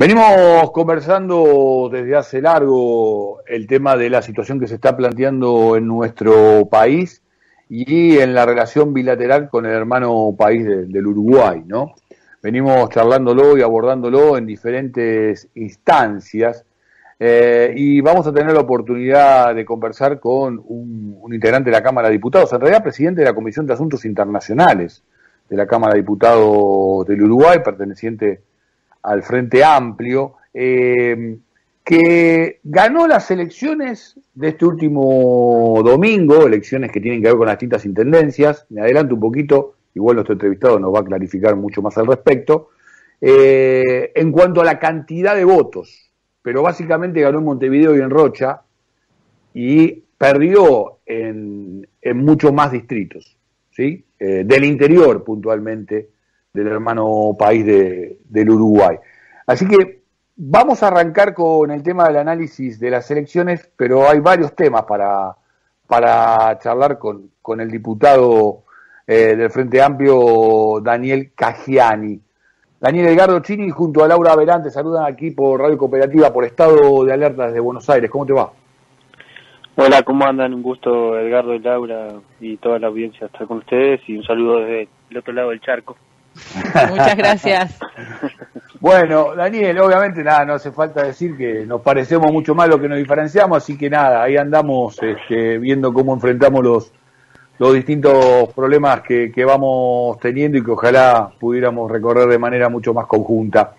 Venimos conversando desde hace largo el tema de la situación que se está planteando en nuestro país y en la relación bilateral con el hermano país del Uruguay, ¿no? Venimos charlándolo y abordándolo en diferentes instancias y vamos a tener la oportunidad de conversar con un integrante de la Cámara de Diputados, en realidad presidente de la Comisión de Asuntos Internacionales de la Cámara de Diputados del Uruguay, perteneciente al Frente Amplio, que ganó las elecciones de este último domingo, elecciones que tienen que ver con las distintas intendencias. Me adelanto un poquito, igual nuestro entrevistado nos va a clarificar mucho más al respecto, en cuanto a la cantidad de votos, pero básicamente ganó en Montevideo y en Rocha y perdió en muchos más distritos, ¿sí? Del interior puntualmente, del hermano país del Uruguay. Así que vamos a arrancar con el tema del análisis de las elecciones, pero hay varios temas para charlar con el diputado del Frente Amplio, Daniel Caggiani. Daniel Edgardo Chini junto a Laura Verán te saludan aquí por Radio Cooperativa, por Estado de Alerta desde Buenos Aires. ¿Cómo te va? Hola, ¿cómo andan? Un gusto, Edgardo y Laura y toda la audiencia estar con ustedes y un saludo desde el otro lado del charco. Muchas gracias. Bueno, Daniel, obviamente nada, no hace falta decir que nos parecemos mucho más lo que nos diferenciamos, así que nada, ahí andamos viendo cómo enfrentamos los distintos problemas que vamos teniendo y que ojalá pudiéramos recorrer de manera mucho más conjunta.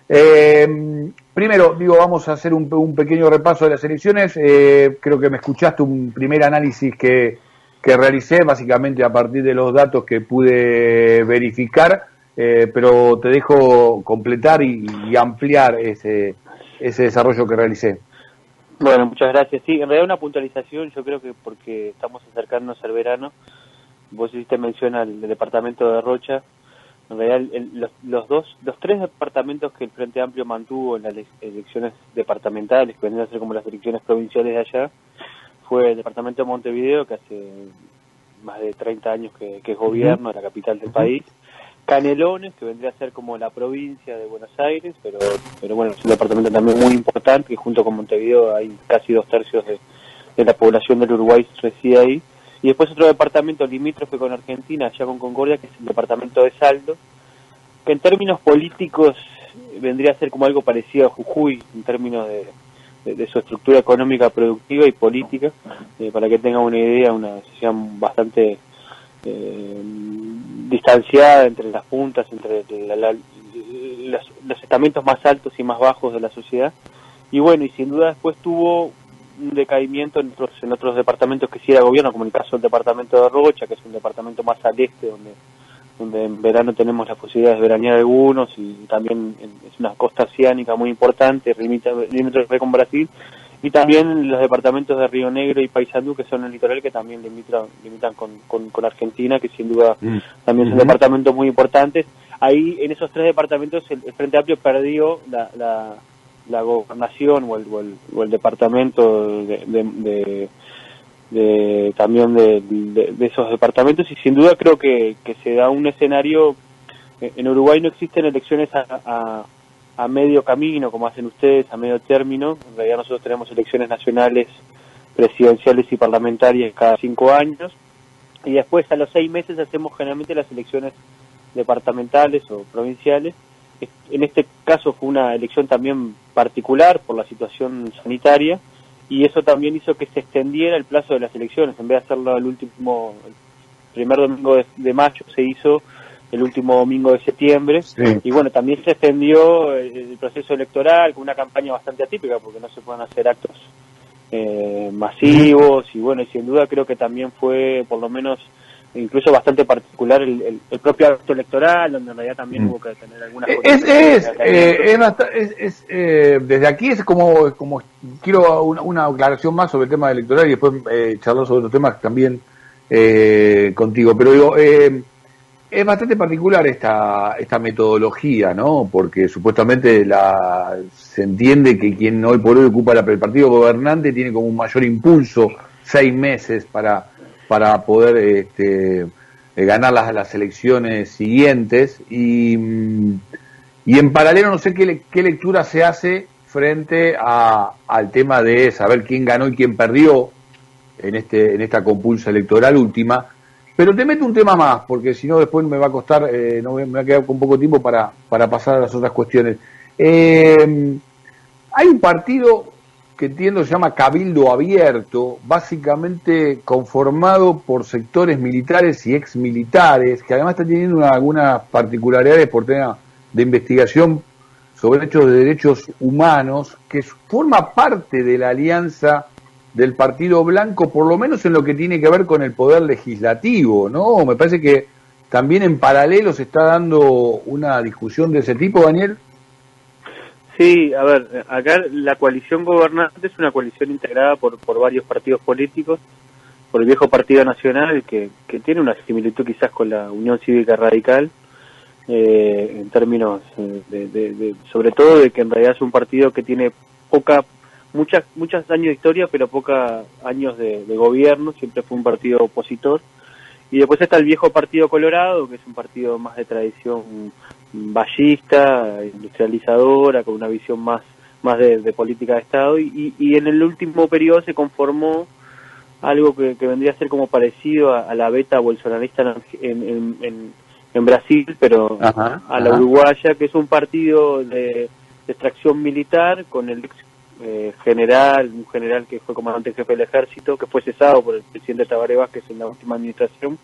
Primero, vamos a hacer un pequeño repaso de las elecciones. Creo que me escuchaste un primer análisis que realicé, básicamente a partir de los datos que pude verificar, pero te dejo completar y ampliar ese desarrollo que realicé. Bueno, muchas gracias. Sí, en realidad una puntualización, yo creo que porque estamos acercándonos al verano, vos hiciste mención al departamento de Rocha. En realidad, los tres departamentos que el Frente Amplio mantuvo en las elecciones departamentales, que vendrían a ser como las elecciones provinciales de allá, fue el departamento de Montevideo, que hace más de 30 años que es gobierno, la capital del país, Canelones, que vendría a ser como la provincia de Buenos Aires, pero bueno, es un departamento también muy importante, que junto con Montevideo hay casi 2/3 de la población del Uruguay reside ahí. Y después otro departamento limítrofe con Argentina, allá con Concordia, que es el departamento de Salto, que en términos políticos vendría a ser como algo parecido a Jujuy, en términos de su estructura económica, productiva y política, para que tengan una idea, una situación bastante distanciada entre las puntas, entre los estamentos más altos y más bajos de la sociedad. Y bueno, y sin duda después tuvo un decaimiento en otros departamentos que sí era gobierno, como el caso del departamento de Rocha, que es un departamento más al este, donde en verano tenemos las posibilidades de veranear algunos, y también es una costa oceánica muy importante, limítrofe con Brasil, y también los departamentos de Río Negro y Paysandú, que son el litoral, que también limitan con Argentina, que sin duda también son departamentos muy importantes. Ahí, en esos tres departamentos, el Frente Amplio perdió la gobernación o el departamento también de esos departamentos, y sin duda creo que se da un escenario. En Uruguay no existen elecciones a medio camino como hacen ustedes, a medio término. En realidad nosotros tenemos elecciones nacionales, presidenciales y parlamentarias cada 5 años, y después a los 6 meses hacemos generalmente las elecciones departamentales o provinciales. En este caso fue una elección también particular por la situación sanitaria, y eso también hizo que se extendiera el plazo de las elecciones. En vez de hacerlo el primer domingo de mayo, se hizo el último domingo de septiembre. Sí. Y bueno, también se extendió el proceso electoral con una campaña bastante atípica, porque no se pueden hacer actos masivos, y bueno, y sin duda creo que también fue, por lo menos, incluso bastante particular el propio acto electoral, donde en realidad también hubo que tener algunas desde aquí es como quiero una aclaración más sobre el tema electoral y después charlar sobre otros temas también contigo, pero digo, es bastante particular esta metodología, ¿no? Porque supuestamente se entiende que quien hoy por hoy ocupa el partido gobernante tiene como un mayor impulso 6 meses para poder ganar las elecciones siguientes, y Y en paralelo no sé qué lectura se hace frente al tema de saber quién ganó y quién perdió en esta compulsa electoral última. Pero te meto un tema más, porque si no después me va a costar, me va a quedar con poco tiempo para pasar a las otras cuestiones. Hay un partido que entiendo se llama Cabildo Abierto, básicamente conformado por sectores militares y exmilitares, que además está teniendo algunas particularidades por tema de investigación sobre hechos de derechos humanos, que forma parte de la alianza del Partido Blanco, por lo menos en lo que tiene que ver con el poder legislativo, ¿no? Me parece que también en paralelo se está dando una discusión de ese tipo, Daniel. Sí, a ver, acá la coalición gobernante es una coalición integrada por varios partidos políticos, por el viejo Partido Nacional, que tiene una similitud quizás con la Unión Cívica Radical, en términos sobre todo de que en realidad es un partido que tiene muchos años de historia, pero pocos años de gobierno, siempre fue un partido opositor. Y después está el viejo Partido Colorado, que es un partido más de tradición vallista, industrializadora, con una visión más de política de Estado, y en el último periodo se conformó algo que vendría a ser como parecido a la beta bolsonarista en Brasil, pero a la uruguaya, que es un partido de extracción militar con el ex un general que fue comandante jefe del ejército, que fue cesado por el presidente Tabaré Vázquez en la última administración,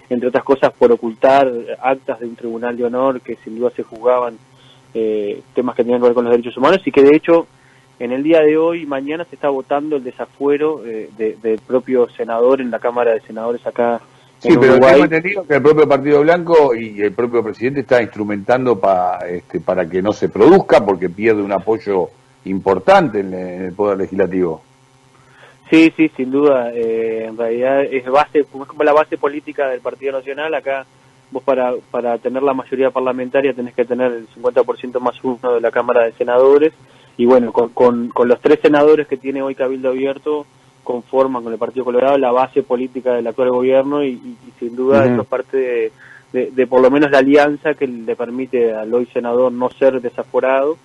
entre otras cosas por ocultar actas de un tribunal de honor que sin duda se juzgaban temas que tenían que ver con los derechos humanos, y que de hecho en el día de hoy, mañana, se está votando el desafuero del propio senador en la Cámara de Senadores acá en Uruguay. Pero tengo entendido que el propio Partido Blanco y el propio presidente está instrumentando para que no se produzca, porque pierde un apoyo importante en el Poder Legislativo. Sí, sin duda. En realidad es como la base política del Partido Nacional. Acá vos para tener la mayoría parlamentaria tenés que tener el 50% más uno de la Cámara de Senadores. Y bueno, con los 3 senadores que tiene hoy Cabildo Abierto, conforman con el Partido Colorado la base política del actual gobierno, y sin duda esto es parte de por lo menos la alianza que le permite al hoy senador no ser desaforado,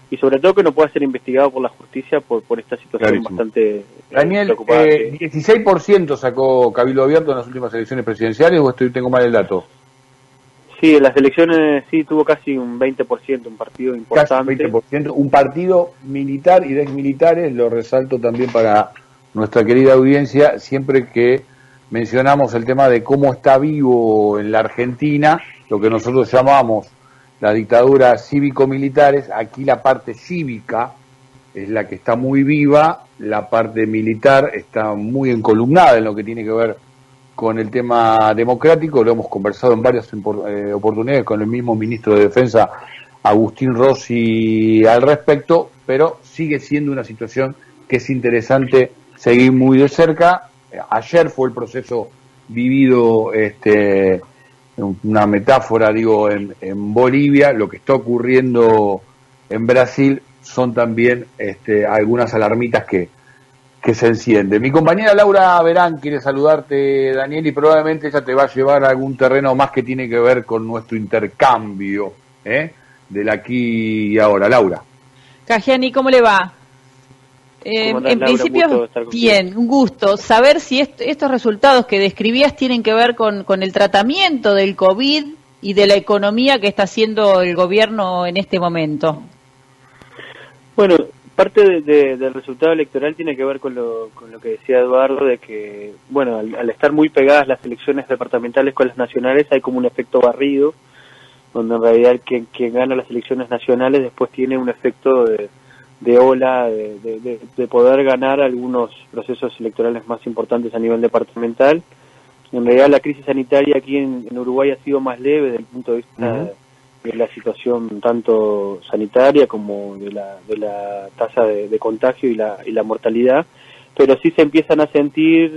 y sobre todo que no pueda ser investigado por la justicia por esta situación. Clarísimo. Bastante Daniel, preocupante. 16% sacó Cabildo Abierto en las últimas elecciones presidenciales, o tengo mal el dato. Sí, en las elecciones sí tuvo casi un 20%, un partido importante. Casi 20%, un partido militar y de exmilitares, lo resalto también para nuestra querida audiencia, siempre que mencionamos el tema de cómo está vivo en la Argentina lo que nosotros llamamos la dictadura cívico-militares. Aquí la parte cívica es la que está muy viva, la parte militar está muy encolumnada en lo que tiene que ver con el tema democrático. Lo hemos conversado en varias oportunidades con el mismo ministro de Defensa, Agustín Rossi, al respecto, pero sigue siendo una situación que es interesante seguir muy de cerca. Ayer fue el proceso vivido, una metáfora, digo, en Bolivia. Lo que está ocurriendo en Brasil son también algunas alarmitas que se encienden. Mi compañera Laura Verán quiere saludarte, Daniel, y probablemente ella te va a llevar a algún terreno más que tiene que ver con nuestro intercambio del aquí y ahora. Laura. Cajani, ¿cómo le va? En Laura, principio, bien, un gusto. Saber si estos resultados que describías tienen que ver con el tratamiento del COVID y de la economía que está haciendo el gobierno en este momento. Bueno, parte del resultado electoral tiene que ver con lo que decía Eduardo, de que, bueno, al estar muy pegadas las elecciones departamentales con las nacionales, hay como un efecto barrido, donde en realidad quien gana las elecciones nacionales después tiene un efecto de ola, de poder ganar algunos procesos electorales más importantes a nivel departamental. En realidad la crisis sanitaria aquí en Uruguay ha sido más leve desde el punto de vista de la situación tanto sanitaria como de la tasa de contagio y la mortalidad, pero sí se empiezan a sentir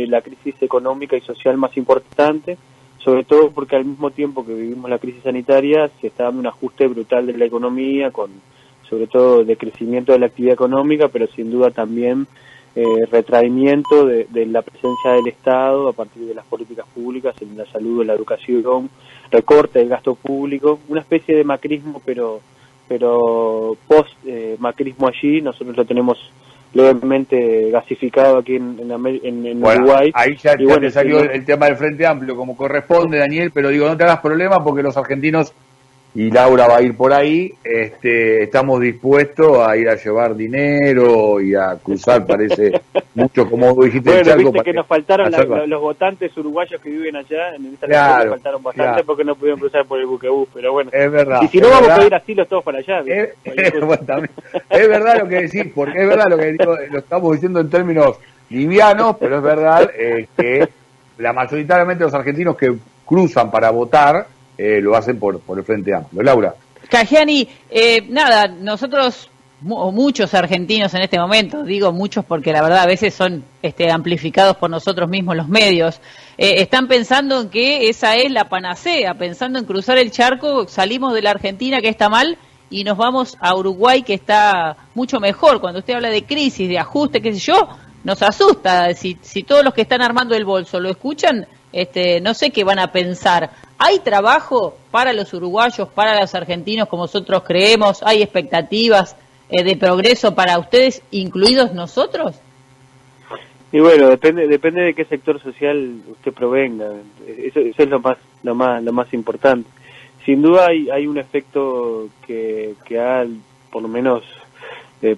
la crisis económica y social más importante, sobre todo porque al mismo tiempo que vivimos la crisis sanitaria se está dando un ajuste brutal de la economía, con sobre todo de crecimiento de la actividad económica, pero sin duda también retraimiento de la presencia del Estado a partir de las políticas públicas en la salud, en la educación, recorte del gasto público, una especie de macrismo, pero post macrismo allí. Nosotros lo tenemos levemente gasificado aquí en bueno, Uruguay. Ahí ya te salió el tema del Frente Amplio como corresponde, Daniel, pero digo, no te hagas problema porque los argentinos, y Laura va a ir por ahí, estamos dispuestos a ir a llevar dinero y a cruzar, parece mucho, como dijiste, bueno, el charco. Viste que nos faltaron los votantes uruguayos que viven allá, en esta claro, nos faltaron bastante porque no pudieron cruzar por el buquebús, pero bueno. Es verdad. Y si no, vamos a pedir asilos todos para allá. Bueno, también, es verdad lo que decís, porque es verdad lo que digo, lo estamos diciendo en términos livianos, pero es verdad que mayoritariamente los argentinos que cruzan para votar, lo hacen por el Frente Amplio. Laura. Caggiani, nada, nosotros, muchos argentinos en este momento, digo muchos porque la verdad a veces son amplificados por nosotros mismos los medios, están pensando en que esa es la panacea, pensando en cruzar el charco, salimos de la Argentina que está mal y nos vamos a Uruguay que está mucho mejor. Cuando usted habla de crisis, de ajuste, qué sé yo, nos asusta. Si todos los que están armando el bolso lo escuchan, no sé qué van a pensar. ¿Hay trabajo para los uruguayos, para los argentinos como nosotros creemos? ¿Hay expectativas de progreso para ustedes, incluidos nosotros? Y bueno, depende de qué sector social usted provenga. Eso es lo más importante. Sin duda hay un efecto que ha, por lo menos,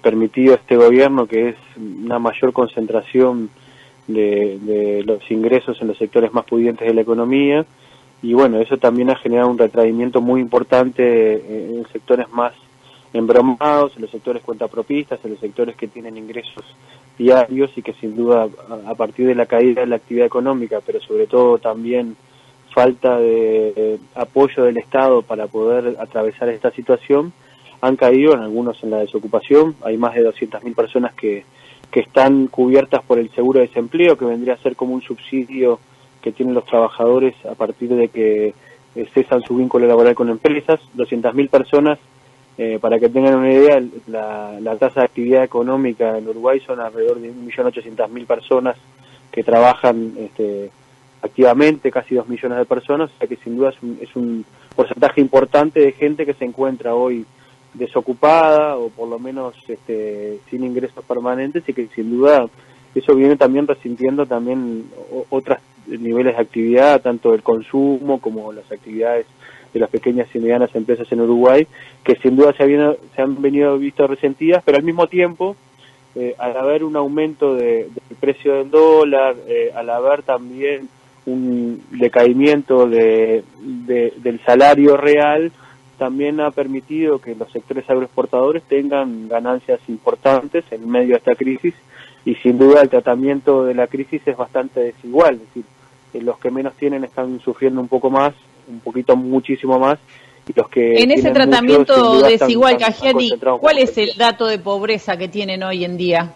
permitido a este gobierno, que es una mayor concentración de los ingresos en los sectores más pudientes de la economía, y bueno, eso también ha generado un retraimiento muy importante en sectores más embromados, en los sectores cuentapropistas, en los sectores que tienen ingresos diarios y que sin duda a partir de la caída de la actividad económica, pero sobre todo también falta de apoyo del Estado para poder atravesar esta situación, han caído en algunos en la desocupación. Hay más de 200.000 personas que están cubiertas por el seguro de desempleo, que vendría a ser como un subsidio que tienen los trabajadores a partir de que cesan su vínculo laboral con empresas. 200.000 personas, para que tengan una idea, la tasa de actividad económica en Uruguay son alrededor de 1.800.000 personas que trabajan activamente, casi 2 millones de personas, o sea que sin duda es un porcentaje importante de gente que se encuentra hoy desocupada o por lo menos sin ingresos permanentes, y que sin duda eso viene también resintiendo también otros niveles de actividad, tanto el consumo como las actividades de las pequeñas y medianas empresas en Uruguay, que sin duda se han venido visto resentidas, pero al mismo tiempo, al haber un aumento del precio del dólar, al haber también un decaimiento del salario real, también ha permitido que los sectores agroexportadores tengan ganancias importantes en medio de esta crisis, y sin duda el tratamiento de la crisis es bastante desigual, es decir, los que menos tienen están sufriendo un poco más, muchísimo más, y los que en ese tratamiento desigual, Caggiani, ¿cuál es el dato de pobreza que tienen hoy en día?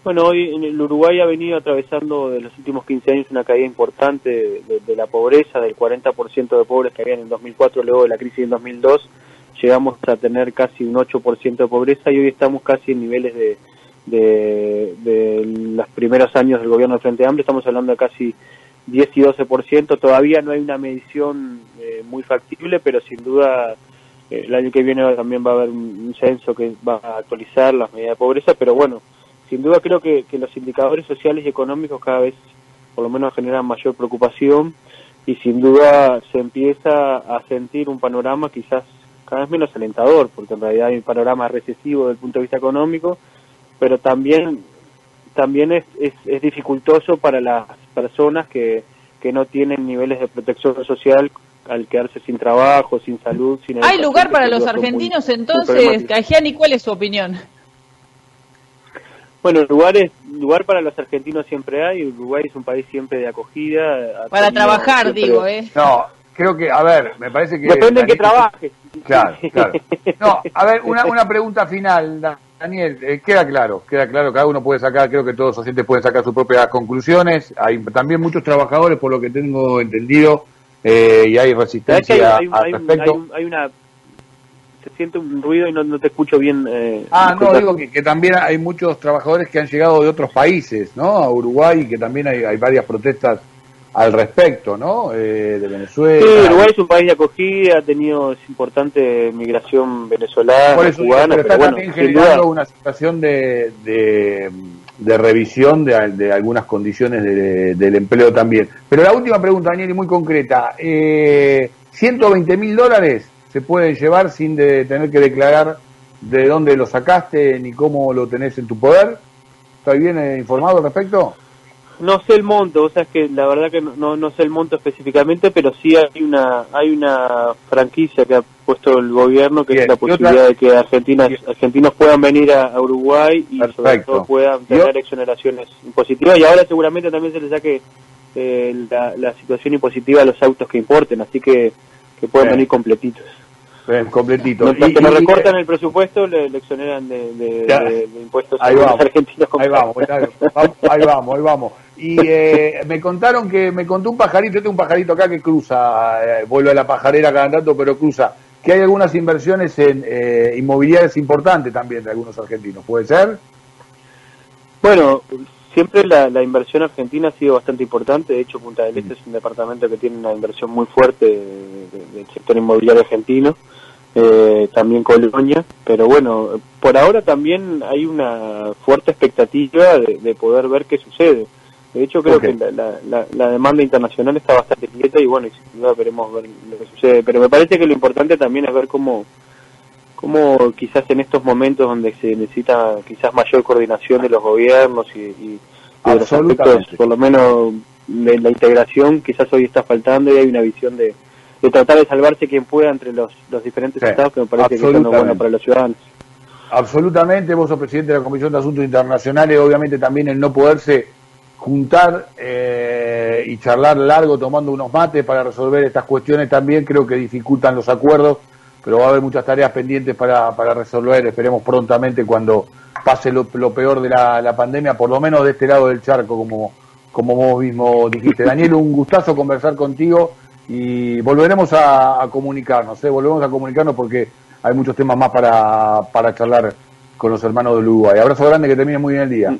Bueno, hoy en el Uruguay ha venido atravesando de los últimos 15 años una caída importante de la pobreza, del 40% de pobres que habían en 2004, luego de la crisis en 2002, llegamos a tener casi un 8% de pobreza, y hoy estamos casi en niveles de los primeros años del gobierno del Frente Amplio, estamos hablando de casi 10 y 12%, todavía no hay una medición muy factible, pero sin duda el año que viene también va a haber un censo que va a actualizar las medidas de pobreza, pero bueno, sin duda creo que los indicadores sociales y económicos cada vez por lo menos generan mayor preocupación, y sin duda se empieza a sentir un panorama quizás cada vez menos alentador, porque en realidad hay un panorama recesivo desde el punto de vista económico, pero también es dificultoso para las personas que no tienen niveles de protección social al quedarse sin trabajo, sin salud, sin educación. ¿Hay lugar para los argentinos entonces, Caggiani? ¿Cuál es su opinión? Bueno, lugar para los argentinos siempre hay. Uruguay es un país siempre de acogida. Para trabajar, siempre... digo, No, creo que, a ver, me parece que... Depende en qué trabajes. Claro. No, a ver, una pregunta final, Daniel. Queda claro, cada uno puede sacar, creo que todos los oyentes pueden sacar sus propias conclusiones. Hay también muchos trabajadores, por lo que tengo entendido, y hay resistencia al respecto. siento un ruido y no te escucho bien. No, digo que también hay muchos trabajadores que han llegado de otros países, ¿no? A Uruguay, que también hay varias protestas al respecto, ¿no? De Venezuela. Sí, Uruguay es un país de acogida, ha tenido importante migración venezolana, por eso, cubana, pero está bueno, también generando una situación de revisión de algunas condiciones del empleo también. Pero la última pregunta, Daniel, y muy concreta. $120.000 se pueden llevar sin tener que declarar de dónde lo sacaste ni cómo lo tenés en tu poder. ¿Estás bien informado al respecto? No sé el monto, o sea, es que la verdad que no sé el monto específicamente, pero sí hay una franquicia que ha puesto el gobierno, que es la posibilidad de que argentinos puedan venir a Uruguay y sobre todo puedan tener exoneraciones impositivas, y ahora seguramente también se les saque la situación impositiva a los autos que importen, así que pueden venir completitos. Completito. Mientras que no recortan el presupuesto, le exoneran de impuestos a los argentinos. Ahí vamos. Y me contó un pajarito, yo tengo un pajarito acá que cruza, vuelve a la pajarera cada tanto, pero cruza, que hay algunas inversiones en inmobiliarias importantes también de algunos argentinos, ¿puede ser? Bueno, siempre la inversión argentina ha sido bastante importante. De hecho, Punta del Este es un departamento que tiene una inversión muy fuerte del sector inmobiliario argentino, también Colonia, pero bueno, por ahora también hay una fuerte expectativa de poder ver qué sucede. De hecho, creo que la demanda internacional está bastante quieta y bueno, y sin duda veremos ver lo que sucede. Pero me parece que lo importante también es ver cómo quizás en estos momentos donde se necesita quizás mayor coordinación de los gobiernos y de los aspectos, por lo menos de la integración, quizás hoy está faltando y hay una visión de tratar de salvarse quien pueda entre los diferentes estados, que me parece que es bueno para los ciudadanos. Absolutamente, vos sos presidente de la Comisión de Asuntos Internacionales, obviamente también el no poderse juntar y charlar largo tomando unos mates para resolver estas cuestiones también creo que dificultan los acuerdos, pero va a haber muchas tareas pendientes para resolver, esperemos prontamente cuando pase lo peor de la pandemia, por lo menos de este lado del charco, como vos mismo dijiste. Daniel, un gustazo conversar contigo y volveremos a comunicarnos, porque hay muchos temas más para charlar con los hermanos del Uruguay. Abrazo grande, que termine muy bien el día.